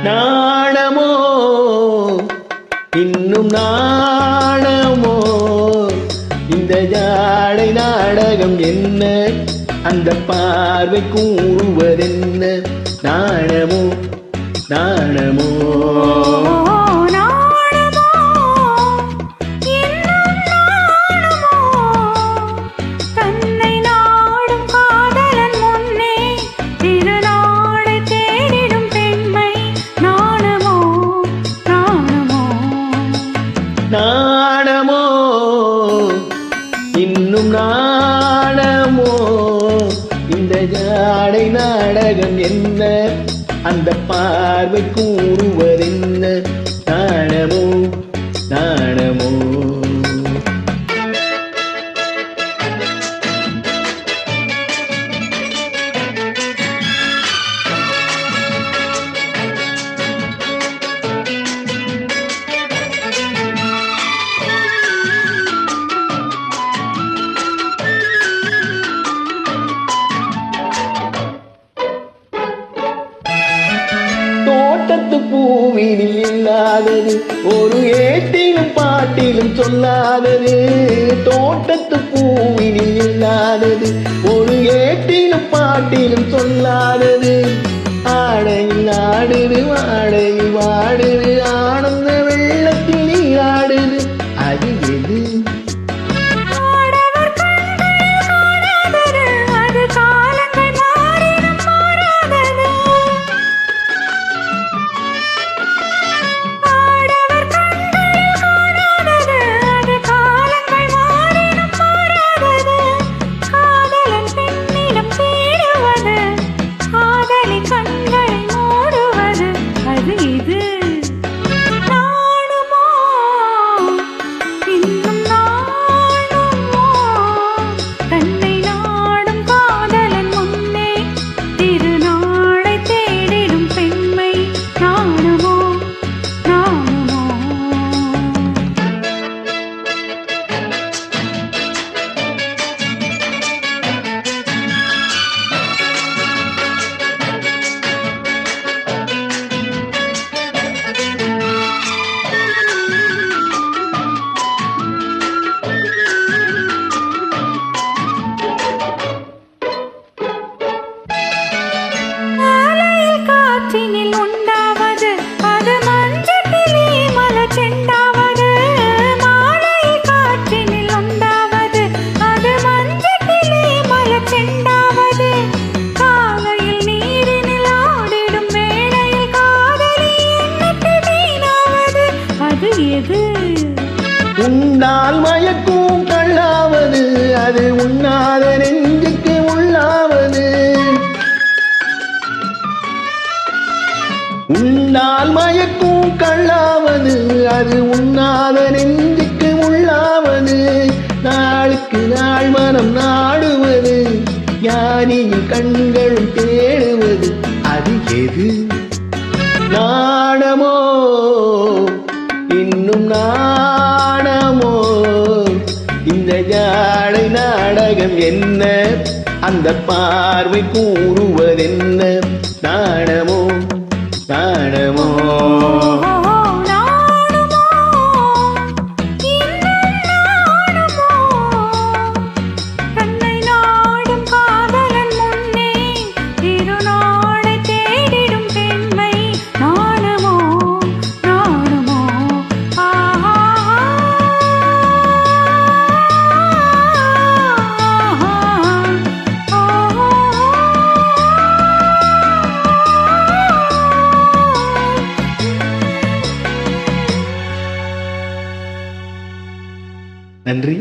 நாணமோ இன்னும் நாணமோ இந்த ஜாடை நாடகம் என்ன அந்த பார்வை கூறுவதென்ன நாணமோ நாணமோ நாணமோ இன்னும் நாணமோ இந்த ஜாடை நாடகம் என்ன அந்த பார்வை கூறுவதென்ன நாணமோ நாணமோ தோட்டத்து பூவினில் இல்லாதது ஒரு ஏட்டிலும் பாட்டிலும் சொல்லாதது தோட்டத்து பூவினில் இல்லாதது ஒரு ஏட்டிலும் பாட்டிலும் சொல்லாதது ஆடையில் ஆடுது வாடையில் வாடுது ஆனந்த வெள்ளத்தில் நீராடுது அது எது உண்டாவது அது மஞ்சத்திலே மலர் செண்டாவது மாலை காற்றினில் உண்டாவது அது மஞ்சத்திலே மலர் செண்டாவது காலையில் நீரினில் ஆடிடும் வேளையில் காதலி எண்ணத்து வீணாவது அது எது உன்னால் மயக்கும் கள்ளாவது அது உண்ணாத நெஞ்சுக்கு உள்ளாவது உன்னால் மயக்கும் கள்ளாவது அது உண்ணாத நெஞ்சுக்கு உள்ளாவது நாளுக்கு நாள் மனம் நாடுவது ஞானியின் கண்களும் தேடுவது அது எது நாணமோ இன்னும் நாணமோ இந்த ஜாடை நாடகம் என்ன அந்த பார்வை கூறுவதென்ன நாணமோ நாணமோ நன்றி.